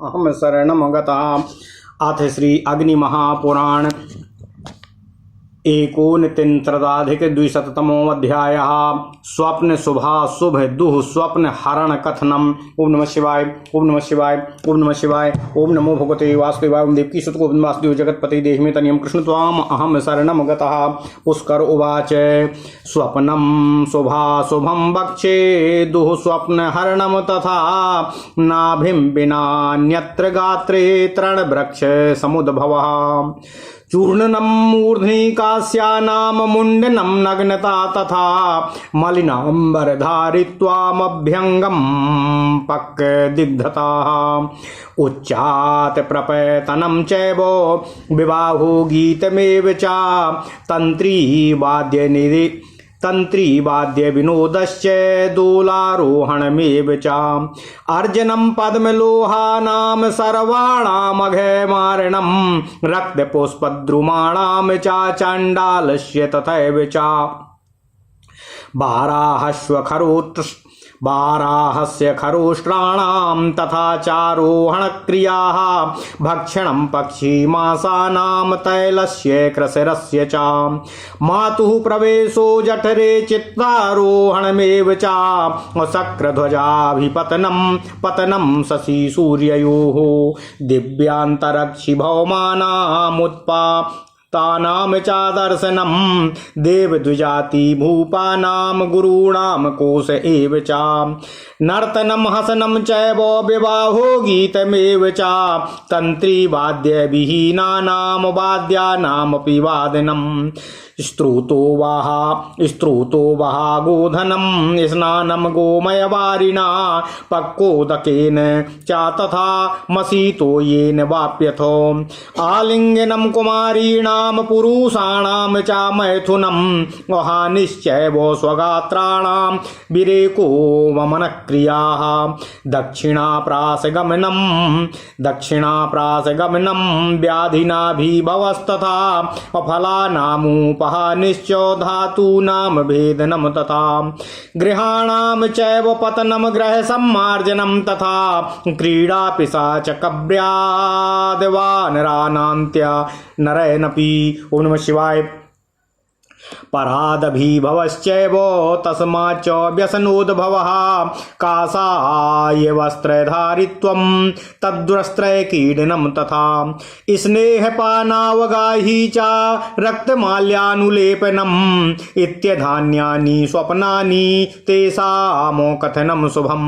अहम शरणम गतः। अथ श्री अग्नि महापुराण एकोनत्रिंशदधिक-द्विशततमोऽध्यायः। स्वप्न शुभाशुभ दुः स्वप्न हरण कथनम्। ओम नमः शिवाय, ओम नमः शिवाय, ओम नमः शिवाय। ओम नमो भगवते वासुदेवाय। ओम देवकी सुत गोविंद वासुदेव जगत्पते देहि मे तनियं कृष्ण त्वाम अहम शरणम गतः। पुष्कर उवाच स्वप्नं शुभाशुभं वक्षे दुः स्वप्न हरणम तथा नाभिं विनान्यत्र गात्रे तृणवृक्ष समुद्भवः। चूर्णनं मूर्ध्नि कास्यानाम मुण्डनं नग्नता तथा मलिनाम्बरधारित्वामभ्यङ्गं पक्वदिग्धताः। उच्चात् प्रपतनं चैव विबाहो गीतमेव च तंत्री वाद्य विनोदश्च दोलारोहणमेव च अर्जनं पद्मलोहानां सर्वाणामघमारणं रक्तपुष्पद्रुमाणां च चण्डालस्य तथैव च बाराहस्य खरोष्ट्राणां तथा चारोहणक्रियाः भक्षणं पक्षिमांसानां तैलस्य कृशिरस्य च मातुः प्रवेशो जठरे चित्तारोहणमेव च शक्रध्वजाभिपतनं पतनं शशि सूर्ययोः दिव्यान्तरक्षि भौमानामुत्पातानां च दर्शनं देवद्विजाति भूपानां गुरूणां कोश एव च नर्तनं हसनं चैव विवाहो गीतमेव च तंत्री वाद्यविहीनानां वाद्यानामपि वादनं स्तुतो वहा गोधनं स्नानं गोमयवारिणा पक्वोदकेन च तथा मसीतो येन वाप्यथो आलिङ्गनं कुमारीणां पुरुषाणां च मैथुनं वहानिश्चैव स्वगात्राणां विरेको वमनक्रियाः दक्षिणाप्रासगमनं व्याधिनाभिभवस्तथा फलानामुपहानिश्च धातूनां भेदनं तथा गृहाणां चैव पतनं गृहसम्मार्जनं तथा क्रीडा पिशाचकव्याद्वानरानान्त्य नरैनपि। ओम नमः शिवाय। परादभिभवश्चैव तस्माच्च व्यसनोद्भवः काषाय वस्त्रधारित्वं तद्वस्त्रकीर्णनं तथा स्नेहपानावगाही च रक्तमाल्यानुलेपनम् इत्यधान्यानि स्वप्नानि तेषां कथनं शुभं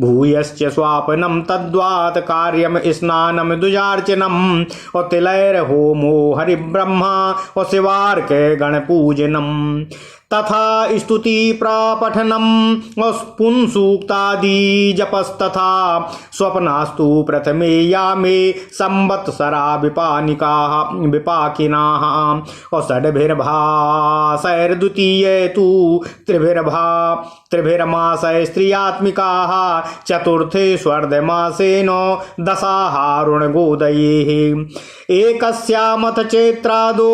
भूयश्च स्वापनं तद्वात् कार्यं स्नानं द्विजार्चनं तिलैर्होमो हरिब्रह्मा शिवार्क गणपूजनम् तथा स्तुति प्रापठनं पुंसूक्तादि जपस्तथा स्वप्नास्तु प्रथमे यामे संवत्सरा विपाकिनाः षड्भिर्भासैर्द्वितीये तु त्रिभिर्मासै स्त्रियात्मिकाः चतुर्थे स्वर्धमासेन दशाहारुणगोदयेः एकस्यामथ चैत्रादो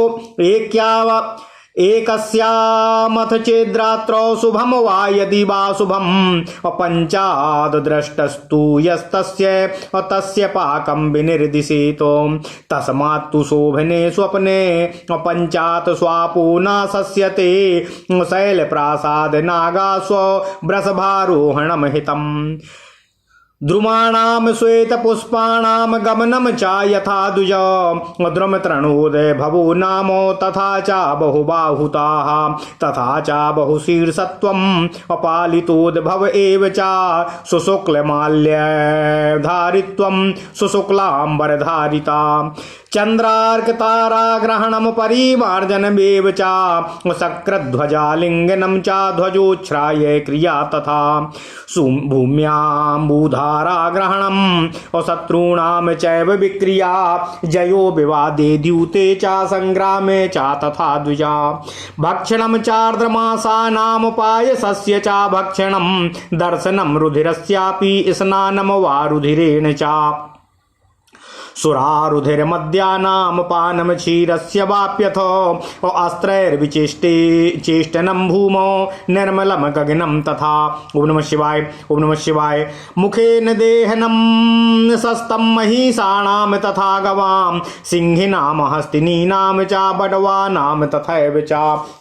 एकस्यामथ चेद्रात्रौ शुभम वा यदि वा शुभम पंचाद दृष्टस्तु यस्तस्य तस्य पाकं विनिर्दिशेतो तस्मात्तु शोभने स्वप्ने पंचात स्वापो न शस्यते शैलप्रासाद नागास्व वृषभारोहणं हितम् द्रुमाणां श्वेतपुष्पाणां गमनं च यथा द्विज द्रुमतृणोदय भवो नाम तथा च बहुबाहुताः तथा च बहुशीर्षत्वम् अपालितोद्भव एव च सुशुक्लमाल्यधारित्वं सुशुक्लाम्बरधारिता चन्द्रार्कताराग्रहणं परिमार्जनमेव च शक्रध्वजालिङ्गनं च ध्वजोच्छ्राय क्रिया तथा भूम्याम्बुधाराग्रहणं शत्रूणां चैव विक्रिया जयो विवादे द्यूते च संग्रामे च तथा द्विजा भक्षणं चार्द्रमासानां पायसस्य च भक्षणं दर्शनं रुधिरस्यापि स्नानं वा रुधिरेण च सुरारुधिर मद्यानाम पानम क्षीरस्य वाप्यथ अस्त्रैर्विचेष्टे चेष्टनम भूमौ निर्मलम गगनम तथा। ओम नमः शिवाय। ओम नमः शिवाय। मुखेन देहनम सस्तम महिषाणाम तथा गवाम सिंहिनाम हस्तिनीनाम च बडवानाम तथैव च।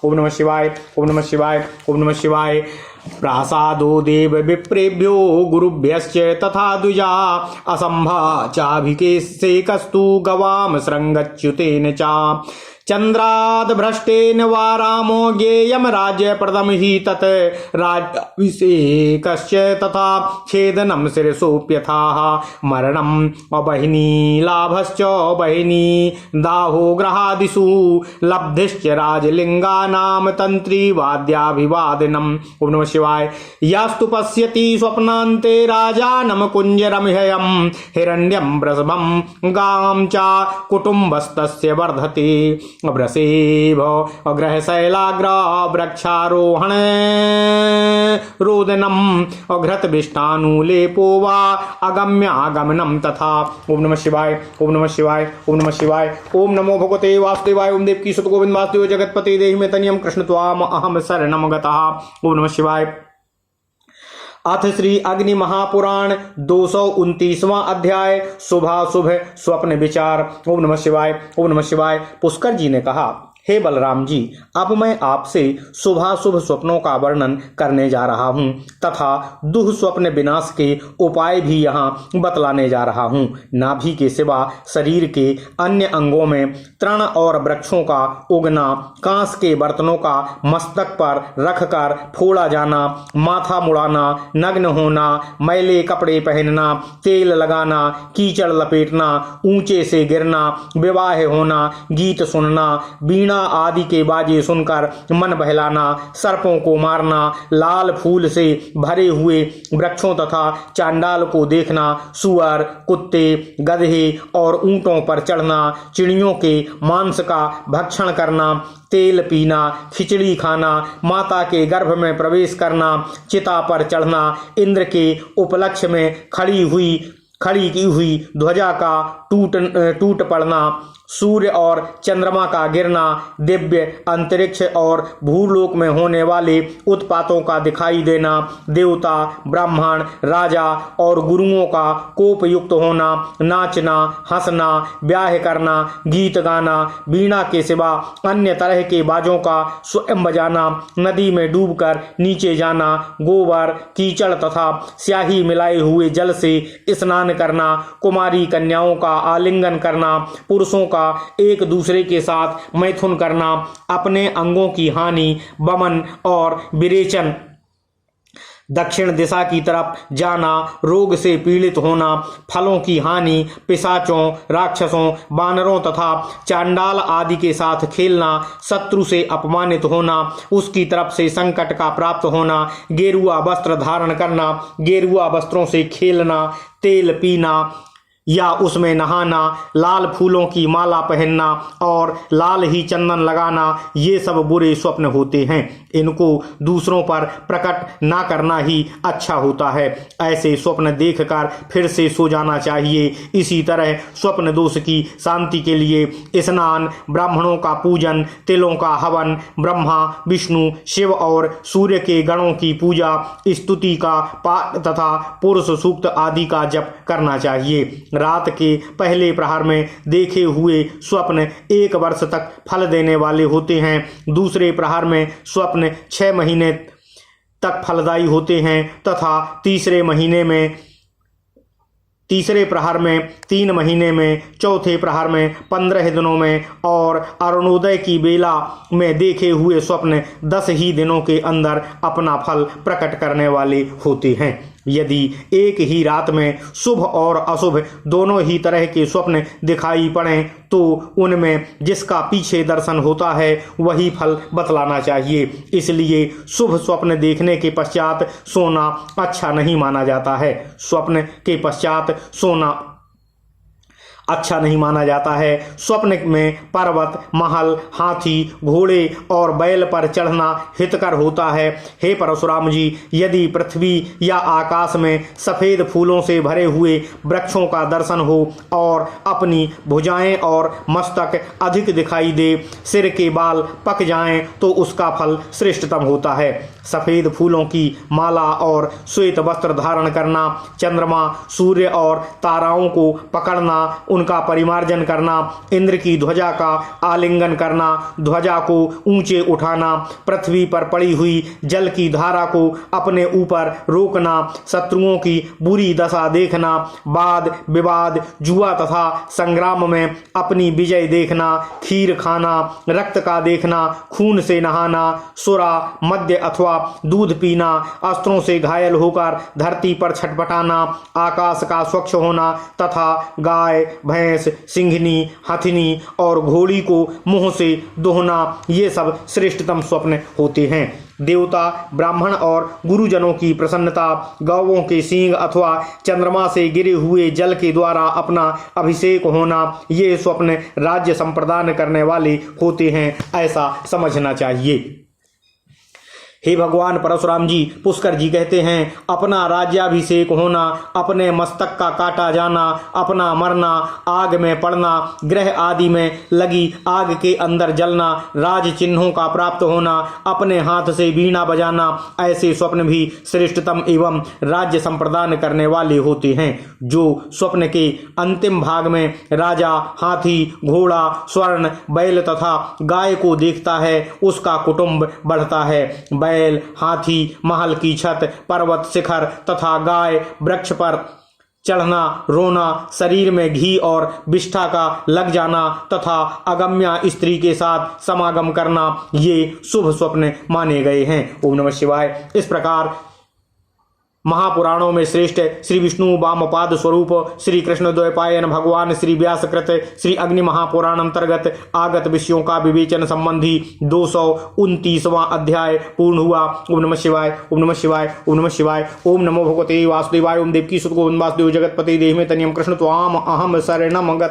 ओम नमः शिवाय। ओम नमः शिवाय। ओम नमः शिवाय। प्रासादो देव विप्रेभ्यो गुरुभ्यश्च तथा द्विजा असंभा चाभिकेशेकस्तु गवाम शृंगच्युतेन च। चंद्राद भ्रष्टेन वा रामो ज्ञेयम राज्य प्रदम ही तत् राज्याभिषेकश्च तथा छेदनम शिरसोप्यथा मरणम अबहिनी लाभश्च बहिनी दाहो ग्रहादिषु लब्धिश्च राजलिंगानाम तंत्री वाद्याभिवादनम। ओम नमः शिवाय। यास्तु पश्यति स्वप्नान्ते राजानम कुंजरमह्ययम् हिरण्यम वृषभम गां च कुटुम्बस्तस्य वर्धते अभ्रसेभ अग्रहशैलाग्र वृक्षारोहण रोदनम अघृत विष्टानुलेपो वा अगम्यागमनम तथा। ओम नमः शिवाय। ओम नमः शिवाय। ओम नमः शिवाय। ओम नमो भगवते वासुदेवाय। ओम देवकी सुत गोविंद वासुदेव जगतपते देहि मे तनियम कृष्ण त्वाम अहम शरणम गतः। ओम नमः शिवाय। अथ श्री अग्नि महापुराण 229वां अध्याय शुभाशुभ स्वप्न विचार। ओम नमः शिवाय। ओम नमः शिवाय। पुष्कर जी ने कहा, हे बलराम जी, अब मैं आपसे शुभाशुभ स्वप्नों का वर्णन करने जा रहा हूँ तथा दुह स्वप्न विनाश के उपाय भी यहाँ बतलाने जा रहा हूँ। नाभि के सिवा शरीर के अन्य अंगों में तृण और वृक्षों का उगना, कांस के बर्तनों का मस्तक पर रखकर फोड़ा जाना, माथा मुड़ाना, नग्न होना, मैले कपड़े पहनना, तेल लगाना, कीचड़ लपेटना, ऊंचे से गिरना, विवाह होना, गीत सुनना, वीणा आदि के बाजे सुनकर मन बहलाना, सर्पों को मारना, लाल फूल से भरे हुए वृक्षों तथा चांडाल को देखना, सुअर, कुत्ते, गधे और ऊंटों पर चढ़ना, चिड़ियों के मांस का भक्षण करना, तेल पीना, खिचड़ी खाना, माता के गर्भ में प्रवेश करना, चिता पर चढ़ना, इंद्र के उपलक्ष्य में खड़ी की हुई ध्वजा का टूट पड़ना, सूर्य और चंद्रमा का गिरना, दिव्य अंतरिक्ष और भूलोक में होने वाले उत्पातों का दिखाई देना, देवता, ब्राह्मण, राजा और गुरुओं का कोप युक्त होना, नाचना, हंसना, ब्याह करना, गीत गाना, वीणा के सिवा अन्य तरह के बाजों का स्वयं बजाना, नदी में डूबकर नीचे जाना, गोबर, कीचड़ तथा स्याही मिलाए हुए जल से स्नान करना, कुमारी कन्याओं का आलिंगन करना, पुरुषों एक दूसरे के साथ मैथुन करना, अपने अंगों की हानि, वमन और विरेचन, दक्षिण दिशा की तरफ जाना, रोग से पीड़ित होना, फलों की हानि, पिशाचों, राक्षसों, बानरों तथा चांडाल आदि के साथ खेलना, शत्रु से अपमानित होना, उसकी तरफ से संकट का प्राप्त होना, गेरुआ वस्त्र धारण करना, गेरुआ वस्त्रों से खेलना, तेल पीना या उसमें नहाना, लाल फूलों की माला पहनना और लाल ही चंदन लगाना, ये सब बुरे स्वप्न होते हैं। इनको दूसरों पर प्रकट ना करना ही अच्छा होता है। ऐसे स्वप्न देखकर फिर से सो जाना चाहिए। इसी तरह स्वप्न दोष की शांति के लिए स्नान, ब्राह्मणों का पूजन, तिलों का हवन, ब्रह्मा, विष्णु, शिव और सूर्य के गणों की पूजा, स्तुति का पाठ तथा पुरुष सूक्त आदि का जप करना चाहिए। रात के पहले प्रहर में देखे हुए स्वप्न 1 वर्ष तक फल देने वाले होते हैं। दूसरे प्रहर में स्वप्न 6 महीने तक फलदायी होते हैं तथा तीसरे प्रहर में 3 महीने में, चौथे प्रहर में 15 दिनों में और अरुणोदय की बेला में देखे हुए स्वप्न 10 ही दिनों के अंदर अपना फल प्रकट करने वाले होते हैं। यदि एक ही रात में शुभ और अशुभ दोनों ही तरह के स्वप्न दिखाई पड़ें तो उनमें जिसका पीछे दर्शन होता है वही फल बतलाना चाहिए। इसलिए शुभ स्वप्न देखने के पश्चात सोना अच्छा नहीं माना जाता है। स्वप्न के पश्चात सोना अच्छा नहीं माना जाता है। स्वप्न में पर्वत, महल, हाथी, घोड़े और बैल पर चढ़ना हितकर होता है। हे परशुराम जी, यदि पृथ्वी या आकाश में सफेद फूलों से भरे हुए वृक्षों का दर्शन हो और अपनी भुजाएं और मस्तक अधिक दिखाई दे, सिर के बाल पक जाएं, तो उसका फल श्रेष्ठतम होता है। सफेद फूलों की माला और श्वेत वस्त्र धारण करना, चंद्रमा, सूर्य और ताराओं को पकड़ना, उनका परिमार्जन करना, इंद्र की ध्वजा का आलिंगन करना, ध्वजा को ऊंचे उठाना, पृथ्वी पर पड़ी हुई जल की धारा को अपने ऊपर रोकना, शत्रुओं की बुरी दशा देखना, वाद विवाद, जुआ तथा संग्राम में अपनी विजय देखना, खीर खाना, रक्त का देखना, खून से नहाना, सुरा, मद्य अथवा दूध पीना, अस्त्रों से घायल होकर धरती पर छटपटाना, आकाश का स्वच्छ होना तथा गाय, भैंस, सिंघनी, हथिनी और घोड़ी को मुंह से दोहना, ये सब श्रेष्ठतम स्वप्न होते हैं। देवता, ब्राह्मण और गुरुजनों की प्रसन्नता, गौवों के सींग अथवा चंद्रमा से गिरे हुए जल के द्वारा अपना अभिषेक होना, ये स्वप्न राज्य संप्रदान करने वाले होते हैं, ऐसा समझना चाहिए। हे भगवान परशुराम जी, पुष्कर जी कहते हैं, अपना राज्याभिषेक होना, अपने मस्तक का काटा जाना, अपना मरना, आग में पड़ना, ग्रह आदि में लगी आग के अंदर जलना, राज चिन्हों का प्राप्त होना, अपने हाथ से वीणा बजाना, ऐसे स्वप्न भी श्रेष्ठतम एवं राज्य संप्रदान करने वाले होते हैं। जो स्वप्न के अंतिम भाग में राजा, हाथी, घोड़ा, स्वर्ण, बैल तथा गाय को देखता है, उसका कुटुंब बढ़ता है। बैल, हाथी, महल की छत, पर्वत शिखर तथा गाय, वृक्ष पर चढ़ना, रोना, शरीर में घी और विष्ठा का लग जाना तथा अगम्या स्त्री के साथ समागम करना, ये शुभ स्वप्न माने गए हैं। ओम नमः शिवाय। इस प्रकार महापुराणों में श्रेष्ठ श्री विष्णु वामपाद स्वरूप श्री कृष्ण द्वैपायन भगवान श्री व्यासकृत श्री अग्नि महापुराण अंतर्गत आगत विषयों का विवेचन संबंधी 229वां अध्याय पूर्ण हुआ। ओम नमः शिवाय, ओम नमः शिवाय, ओम नमः शिवाय। ओम नमो भगवते वासुदेवाय। ओम देवकी सुत गोविंद वासुदेव जगतपति देह में तनियम कृष्ण त्वाम अहम शरणम